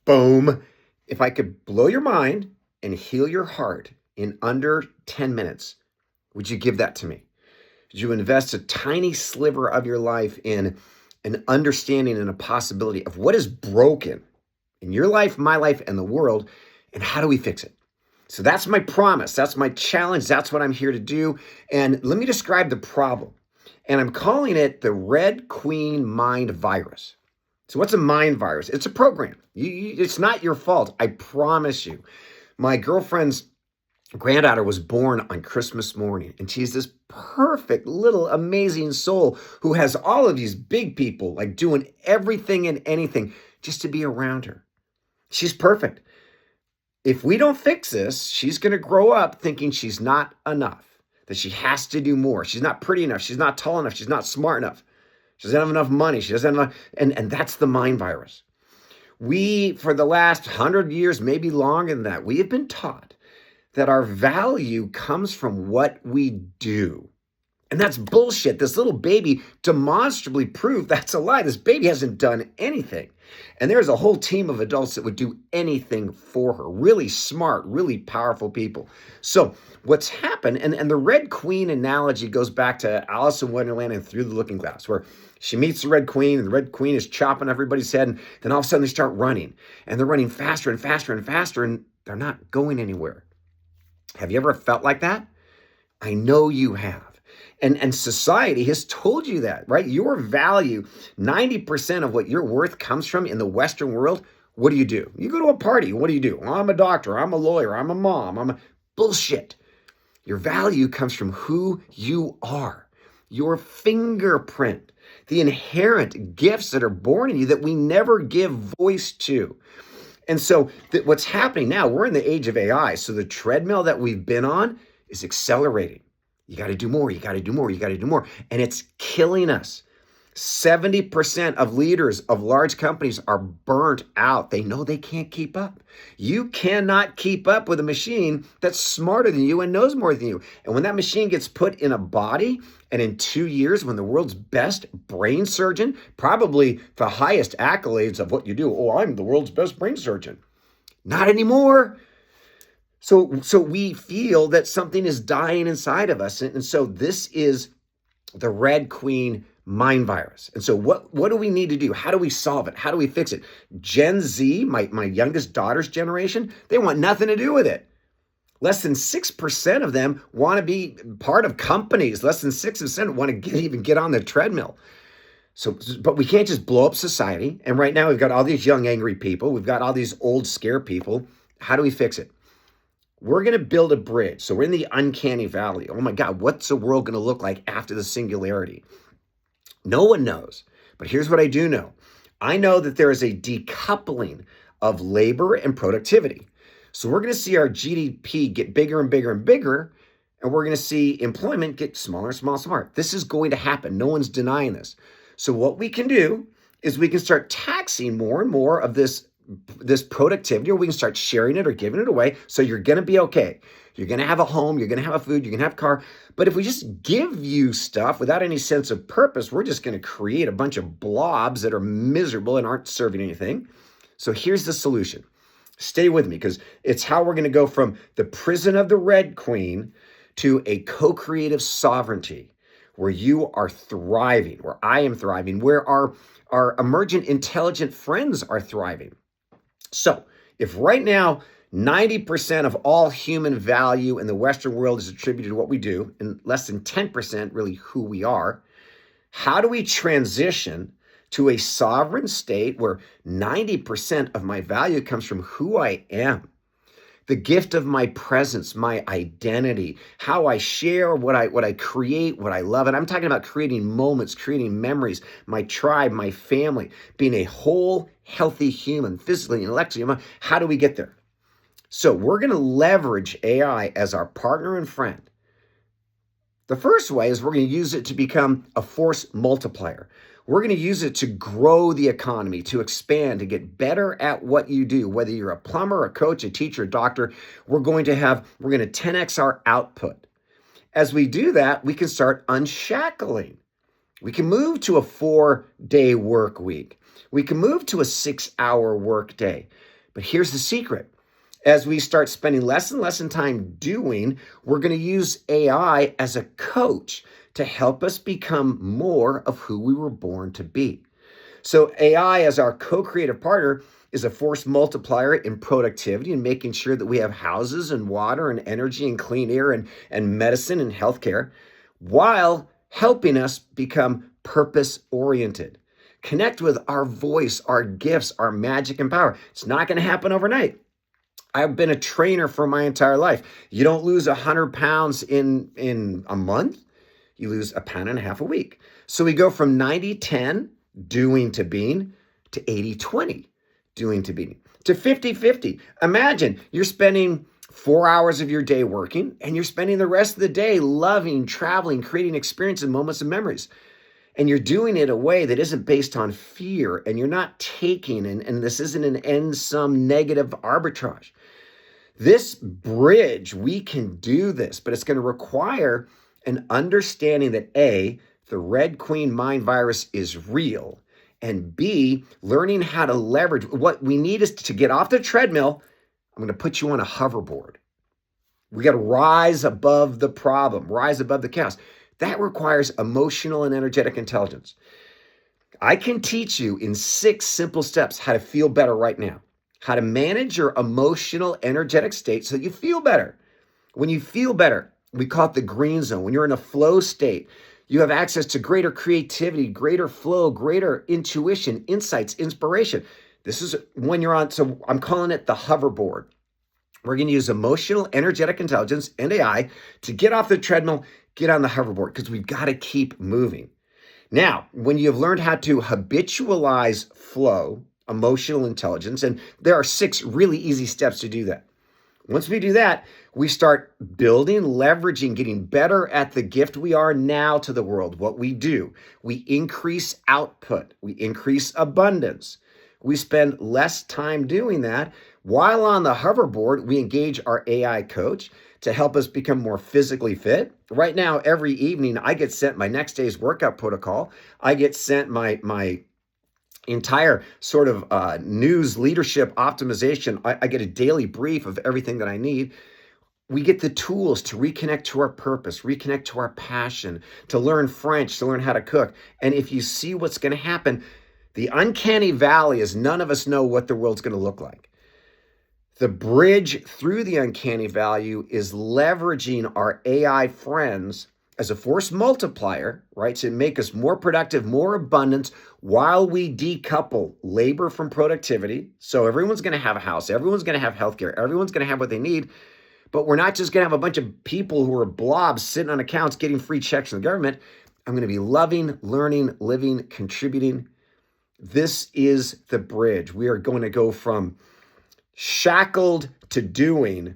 Boom. If I could blow your mind and heal your heart in under 10 minutes, would you give that to me? Would you invest a tiny sliver of your life in an understanding and a possibility of what is broken in your life, my life, and the world, and how do we fix it? So that's my promise. That's my challenge. That's what I'm here to do. And let me describe the problem. And I'm calling it the Red Queen Mind Virus. So what's a mind virus? It's a program. It's not your fault. I promise you. My girlfriend's granddaughter was born on Christmas morning, and she's this perfect little amazing soul who has all of these big people like doing everything and anything just to be around her. She's perfect. If we don't fix this, she's going to grow up thinking she's not enough, that she has to do more. She's not pretty enough. She's not tall enough. She's not smart enough. She doesn't have enough money. She doesn't have enough. And that's the mind virus. We, for the last 100 years, maybe longer than that, we have been taught that our value comes from what we do. And that's bullshit. This little baby demonstrably proved that's a lie. This baby hasn't done anything. And there's a whole team of adults that would do anything for her. Really smart, really powerful people. So what's happened, and the Red Queen analogy goes back to Alice in Wonderland and Through the Looking Glass, where she meets the Red Queen, and the Red Queen is chopping everybody's head, and then all of a sudden they start running. And they're running faster and faster and faster, and they're not going anywhere. Have you ever felt like that? I know you have. And society has told you that, right? Your value, 90% of what your worth comes from in the Western world. What do? You go to a party. What do? Well, I'm a doctor. I'm a lawyer. I'm a mom. Bullshit. Your value comes from who you are, your fingerprint, the inherent gifts that are born in you that we never give voice to. And so what's happening now, we're in the age of AI. So the treadmill that we've been on is accelerating. You got to do more. You got to do more. You got to do more. And it's killing us. 70% of leaders of large companies are burnt out. They know they can't keep up. You cannot keep up with a machine that's smarter than you and knows more than you. And when that machine gets put in a body, and in 2 years, when the world's best brain surgeon, probably the highest accolades of what you do, oh, I'm the world's best brain surgeon. Not anymore. So we feel that something is dying inside of us. And so this is the Red Queen mind virus. And so what do we need to do? How do we solve it? How do we fix it? Gen Z, my youngest daughter's generation, they want nothing to do with it. Less than 6% of them want to be part of companies. Less than 6% want to even get on the treadmill. But we can't just blow up society. And right now we've got all these young, angry people. We've got all these old, scared people. How do we fix it? We're going to build a bridge. So we're in the uncanny valley. Oh my God, what's the world going to look like after the singularity? No one knows. But here's what I do know. I know that there is a decoupling of labor and productivity. So we're going to see our GDP get bigger and bigger and bigger, and we're going to see employment get smaller and smaller and smaller. This is going to happen. No one's denying this. So what we can do is we can start taxing more and more of this productivity, or we can start sharing it or giving it away. So you're going to be okay. You're going to have a home. You're going to have a food. You're going to have a car. But if we just give you stuff without any sense of purpose, we're just going to create a bunch of blobs that are miserable and aren't serving anything. So here's the solution. Stay with me, because it's how we're going to go from the prison of the Red Queen to a co-creative sovereignty where you are thriving, where I am thriving, where our emergent intelligent friends are thriving. So if right now 90% of all human value in the Western world is attributed to what we do, and less than 10% really who we are, how do we transition to a sovereign state where 90% of my value comes from who I am? The gift of my presence, my identity, how I share what I create, what I love. And I'm talking about creating moments, creating memories, my tribe, my family, being a whole, healthy human, physically, intellectually. How do we get there? So we're going to leverage AI as our partner and friend. The first way is we're going to use it to become a force multiplier. We're going to use it to grow the economy, to expand, to get better at what you do. Whether you're a plumber, a coach, a teacher, a doctor, we're going to 10x our output. As we do that, we can start unshackling. We can move to a 4-day work week. We can move to a 6-hour work day. But here's the secret. As we start spending less and less time doing, we're going to use AI as a coach to help us become more of who we were born to be. So AI as our co-creative partner is a force multiplier in productivity and making sure that we have houses and water and energy and clean air and medicine and healthcare, while helping us become purpose-oriented. Connect with our voice, our gifts, our magic and power. It's not going to happen overnight. I've been a trainer for my entire life. You don't lose 100 pounds in a month. You lose 1.5 pounds a week. So we go from 90-10, doing to being, to 80-20, doing to being, to 50-50. Imagine you're spending 4 hours of your day working, and you're spending the rest of the day loving, traveling, creating experiences, moments, and memories. And you're doing it in a way that isn't based on fear, and you're not taking, and this isn't an end-sum negative arbitrage. This bridge, we can do this, but it's going to require an understanding that A, the Red Queen mind virus is real, and B, learning how to leverage. What we need is to get off the treadmill. I'm going to put you on a hoverboard. We got to rise above the problem, rise above the chaos. That requires emotional and energetic intelligence. I can teach you in 6 simple steps how to feel better right now, how to manage your emotional, energetic state so that you feel better. When you feel better, we call it the green zone. When you're in a flow state, you have access to greater creativity, greater flow, greater intuition, insights, inspiration. This is when you're on, so I'm calling it the hoverboard. We're going to use emotional, energetic intelligence and AI to get off the treadmill, get on the hoverboard, because we've got to keep moving. Now, when you've learned how to habitualize flow, emotional intelligence, and there are 6 really easy steps to do that. Once we do that, we start building, leveraging, getting better at the gift we are now to the world. What we do, we increase output, we increase abundance. We spend less time doing that. While on the hoverboard, we engage our AI coach to help us become more physically fit. Right now, every evening, I get sent my next day's workout protocol. I get sent my entire sort of news leadership optimization. I get a daily brief of everything that I need. We get the tools to reconnect to our purpose, reconnect to our passion, to learn French, to learn how to cook. And if you see what's going to happen, the uncanny valley is none of us know what the world's going to look like. The bridge through the uncanny valley is leveraging our AI friends as a force multiplier, right? To make us more productive, more abundance, while we decouple labor from productivity. So everyone's going to have a house, everyone's going to have healthcare, everyone's going to have what they need. But we're not just going to have a bunch of people who are blobs sitting on accounts getting free checks from the government. I'm going to be loving, learning, living, contributing. This is the bridge. We are going to go from shackled to doing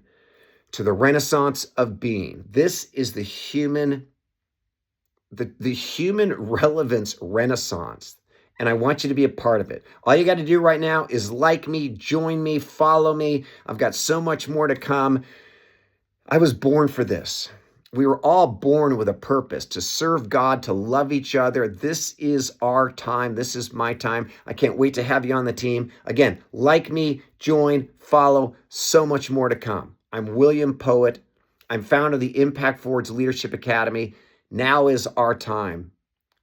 to the renaissance of being. This is the human relevance renaissance. And I want you to be a part of it. All you got to do right now is like me, join me, follow me. I've got so much more to come. I was born for this. We were all born with a purpose, to serve God, to love each other. This is our time. This is my time. I can't wait to have you on the team. Again, like me, join, follow, so much more to come. I'm William Poet. I'm founder of the Impact Forwards Leadership Academy. Now is our time.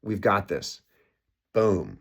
We've got this. Boom.